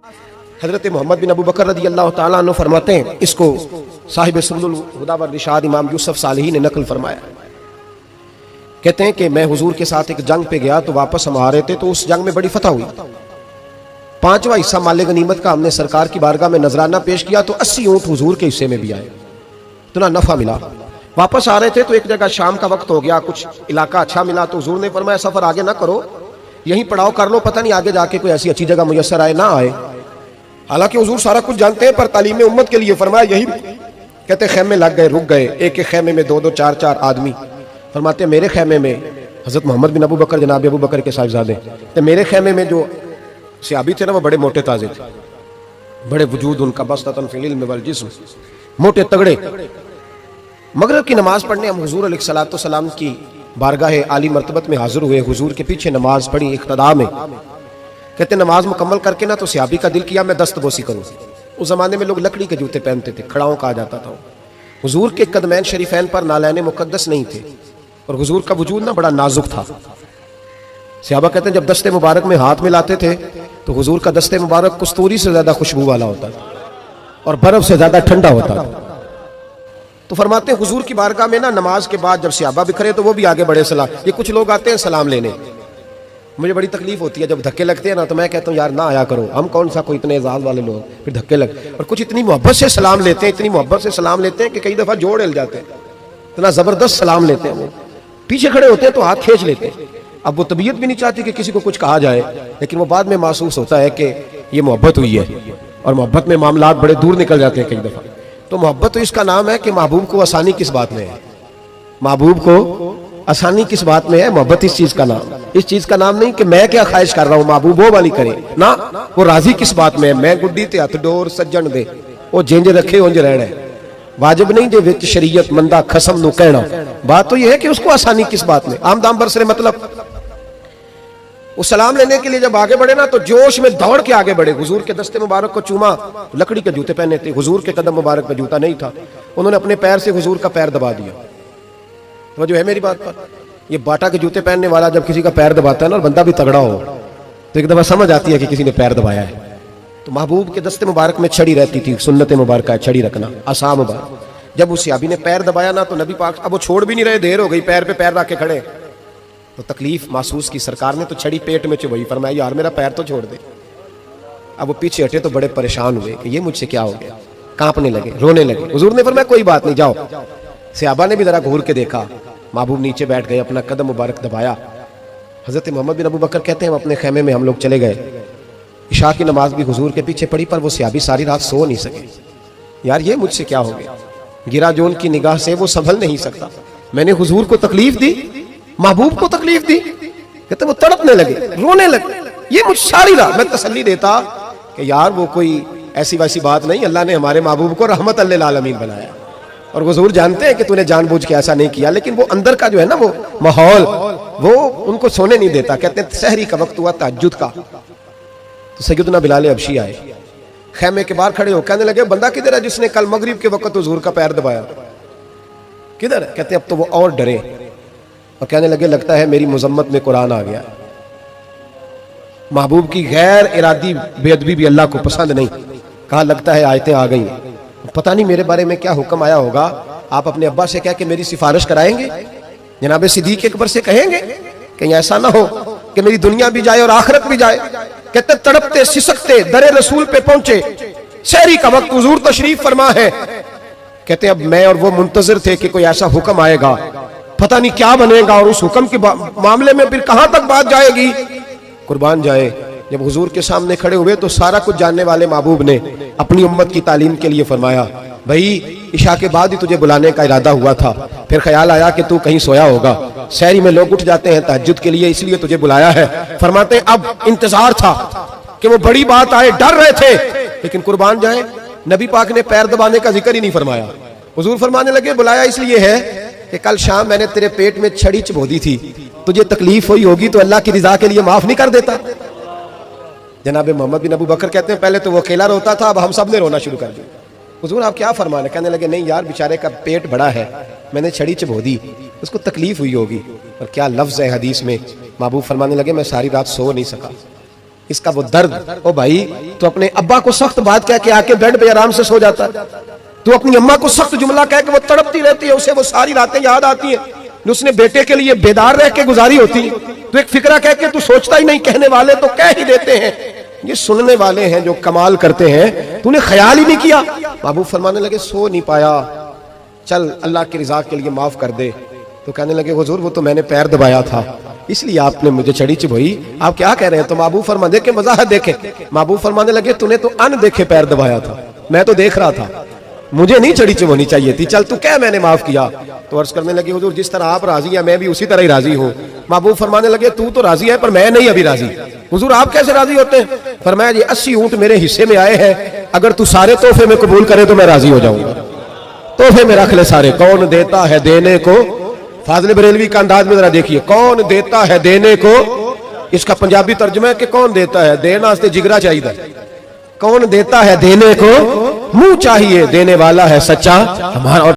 हजरत मोहम्मद बिन अबू बकर रज़ी अल्लाह तआला अन्हु फरमाते हैं, इसको साहिब सुबुल हुदा व इरशाद इमाम यूसुफ सालिही ने नकल फरमाया। कहते हैं कि मैं हुजूर के साथ एक जंग पे गया तो वापस हम आ रहे थे, तो उस जंग में बड़ी फतह हुई। 5वां हिस्सा माले गनीमत का हमने सरकार की बारगाह में नजराना पेश किया तो 80 ऊँट हुजूर के हिस्से में भी आए, तो ना नफा मिला। वापस आ रहे थे तो एक जगह शाम का वक्त हो गया, कुछ इलाका अच्छा मिला, तो हुजूर ने फरमाया सफर आगे ना करो, यहीं पड़ाव कर लो, पता नहीं आगे जाके कोई ऐसी अच्छी जगह मुयस्सर आए ना आए। हालांकि हुजूर सारा कुछ जानते हैं, पर तालीम उम्मत के लिए फरमाया यही। कहते खेमे लग गए, रुक गए, एक एक खेमे में 2-2 4-4 आदमी। फरमाते मेरे खेमे में हजरत मोहम्मद बिन अबू बकर जनाब अबू बकर के साहिबजादे, तो मेरे खेमे में जो सियाबी थे ना वो बड़े मोटे ताजे थे, बड़े वजूद उनका बस्ततन फिल इल्म वल जिस्म, मोटे तगड़े। मगरिब की नमाज पढ़ने हम हुजूर अलैहिस्सलातु वस्सलाम की बारगाह आली मर्तबत में हाजिर हुए, हुजूर के पीछे नमाज पढ़ी इख्तिदा में। कहते नमाज मुकम्मल करके ना तो सियाबी का दिल किया मैं दस्तबोसी करूं। उस जमाने में लोग लकड़ी के जूते पहनते थे, खड़ाओं कहा जाता था। हुजूर के कदमैन शरीफैन पर नालैन मुकद्दस नहीं थे और हुजूर का वजूद ना बड़ा नाजुक था। सहाबा कहते हैं जब दस्ते मुबारक में हाथ मिलाते थे तो हुजूर का दस्ते मुबारक कस्तूरी से ज्यादा खुशबू वाला होता था और बर्फ से ज्यादा ठंडा होता था। तो फरमाते हैं हुजूर की बारगाह में ना नमाज के बाद जब सहाबा बिखरे तो वो भी आगे बढ़े सलाम। ये कुछ लोग आते हैं सलाम लेने, मुझे बड़ी तकलीफ होती है जब धक्के लगते हैं ना, तो मैं कहता हूँ यार ना आया करो, हम कौन सा कोई इतने एजाज वाले लोग, फिर धक्के लग। और कुछ इतनी मोहब्बत से सलाम लेते हैं, इतनी मोहब्बत से सलाम लेते हैं कि कई दफा जोड़ हिल जाते हैं, इतना जबरदस्त सलाम लेते हैं। वो पीछे खड़े होते हैं तो हाथ खींच लेते हैं। अब वो तबीयत भी नहीं चाहती कि किसी को कुछ कहा जाए, लेकिन वो बाद में महसूस होता है कि ये मोहब्बत हुई है और मोहब्बत में मामलात बड़े दूर निकल जाते हैं कई दफा। तो मोहब्बत तो इसका नाम है कि महबूब को आसानी किस बात में है, महबूब को आसानी किस बात में है, मोहब्बत इस चीज का नाम। इस चीज का नाम नहीं कि मैं क्या ख्वाहिश कर रहा हूं, महबूब वो वाली करे ना, वो राजी किस बात में है। मैं गुड्डी ते हथ डोर सज्जन दे, वो जिंज रखे उंज रहना है, वाजिब नहीं जे विच शरीयत मंदा खसम नु कहना। बात तो ये है कि उसको आसानी किस बात में, आम दाम बरसरे। मतलब वो सलाम लेने के लिए जब आगे बढ़े ना तो जोश में दौड़ के आगे बढ़े, हुजूर के दस्ते मुबारक को चूमा। लकड़ी के जूते पहने थे, हुजूर के कदम मुबारक पे जूता नहीं था, उन्होंने अपने पैर से हुजूर का पैर दबा दिया। तो जो है मेरी बात पर, ये बाटा के जूते पहनने वाला जब किसी का पैर दबाता है ना और बंदा भी तगड़ा हो तो एक दफा समझ आती है कि किसी ने पैर दबाया है। तो महबूब के दस्ते मुबारक में छड़ी रहती थी, सुन्नत मुबारक है छड़ी रखना, आसा मुबारक। जब उस सियाबी ने पैर दबाया ना तो नबी पाक अब वो छोड़ भी नहीं रहे, देर हो गई, पैर पे पैर रख के खड़े। तो तकलीफ महसूस की सरकार ने, तो छड़ी पेट में चुभई, फरमाया यार मेरा पैर तो छोड़ दे। अब वो पीछे हटे तो बड़े परेशान हुए कि ये मुझसे क्या हो गया, कांपने लगे, रोने लगे। हुजूर ने फरमाया कोई बात नहीं जाओ। सहाबा ने भी जरा घूर के देखा, महबूब नीचे बैठ गए, अपना कदम मुबारक दबाया। हजरत मोहम्मद बिन अबू बकर कहते हैं अपने खेमे में हम लोग चले गए, इशा की नमाज भी हुजूर के पीछे पड़ी, पर वो सहाबी सारी रात सो नहीं सके। यार ये मुझसे क्या हो गया, गिरा जो उनकी निगाह से वो संभल नहीं सकता, मैंने हुजूर को तकलीफ दी, महबूब को तकलीफ दी। कहते वो तड़पने लगे, रोने लगे, ये मुझ सारी रात। मैं तसल्ली देता कि यार वो कोई ऐसी वैसी बात नहीं, अल्लाह ने हमारे महबूब को रहमत लिल आलमीन बनाया और हुजूर जानते हैं कि तूने जानबूझ के ऐसा नहीं किया, लेकिन वो अंदर का जो है ना वो माहौल वो उनको सोने नहीं देता। कहते हैं सहरी का वक्त हुआ तहज्जुद का, तो सैयदना बिलाल हबशी आए, खेमे के बाहर खड़े हो, कहने लगे बंदा किधर है जिसने कल मगरिब के वक्त हुजूर का पैर दबाया, किधर है? कहते अब तो वो और डरे और कहने लगे लगता है मेरी मुजम्मत में कुरान आ गया। महबूब की गैर इरादी बेअदबी भी अल्लाह को पसंद नहीं, कहा लगता है आयतें आ गई, पता नहीं मेरे बारे में क्या हुक्म आया होगा, आप अपने अब्बा से कह के मेरी सिफारिश कराएंगे, जनाब सिद्दीक अकबर से कहेंगे, कहीं ऐसा ना हो कि मेरी दुनिया भी जाए और आखिरत भी जाए। कहते तड़पते सिसकते दरे रसूल पे पहुंचे, शहरी का वक्त, हुजूर तशरीफ फरमा है। कहते अब मैं और वो मुंतजिर थे कि कोई ऐसा हुक्म आएगा, पता नहीं क्या बनेगा और उस हुक्म के मामले में फिर कहां तक बात जाएगी। कुर्बान जाए, जब हुजूर के सामने खड़े हुए तो सारा कुछ जानने वाले महबूब ने अपनी उम्मत की तालीम के लिए फरमाया भाई इशा के बाद ही तुझे बुलाने का इरादा हुआ था, फिर ख्याल आया कि तू कहीं सोया होगा, शहरी में लोग उठ जाते हैं तहज्जुद के लिए, इसलिए तुझे बुलाया है। फरमाते हैं अब इंतजार था कि वो बड़ी बात आए, डर रहे थे, लेकिन कुर्बान जाए नबी पाक ने पैर दबाने का जिक्र ही नहीं फरमाया। हुजूर फरमाने लगे बुलाया इसलिए है कि कल शाम मैंने तेरे पेट में छड़ी चबो दी थी, तुझे तकलीफ हुई होगी तो अल्लाह की रिजा के लिए माफ नहीं कर देता। जनाब मोहम्मद बिन अबू बकर कहते हैं पहले तो वो अकेला रोता था, अब हम सब ने रोना शुरू कर दिया। हुजूर आप क्या फरमाने? कहने लगे नहीं यार बेचारे का पेट बड़ा है, मैंने छड़ी चबो दी, उसको तकलीफ हुई होगी। और क्या लफ्ज है हदीस में, महबूब फरमाने लगे मैं सारी रात सो नहीं सका, इसका वो दर्द। ओ भाई, तो अपने अब्बा को सख्त बात कह के आके बेड पे आराम से सो जाता है। तू अपनी अम्मा को सख्त जुमला कह के वो तड़पती रहती है, उसे वो सारी रातें याद आती हैं जो उसने बेटे के लिए बेदार रह के गुजारी होती है। तो एक फिक्रा कह के तू सोचता ही नहीं, कहने वाले तो कह ही देते हैं, ये सुनने वाले हैं जो कमाल करते हैं, तूने ख्याल ही नहीं किया। महबूब फरमाने लगे सो नहीं पाया, चल अल्लाह की रिजा के लिए माफ कर दे। तो कहने लगे हुजूर वो तो मैंने पैर दबाया था इसलिए आपने मुझे चढ़ी चुभई। आप क्या कह रहे हैं? तो महबूब फरमा देखे वजाहत देखे। महबूब फरमाने लगे तूने तो अन देखे पैर दबाया था, मैं तो देख रहा था, मुझे नहीं चढ़ी चुभनी चाहिए थी, चल तू क्या मैंने माफ किया। तो अर्ज करने लगे हुजूर जिस तरह आप राजी हैं मैं भी उसी तरह ही राजी हूँ। महबूब फरमाने लगे तू तो राजी है पर मैं नहीं अभी राजी। हुजूर आप कैसे राजी होते हैं? फरमाया जी 80 ऊंट मेरे हिस्से में आए हैं, अगर तू सारे तोहफे में कबूल करे तो मैं राजी हो जाऊंगा। तोहफे में रख ले सारे। कौन देता है देने को, फाजिल बरेलवी का अंदाज में जरा देखिए, कौन देता है देने को, इसका पंजाबी तर्जुमा है कि कौन देता है, देना वास्ते जिगरा चाहिए। कौन देता है देने को, मुंह चाहिए, देने वाला है सच्चा हमारा।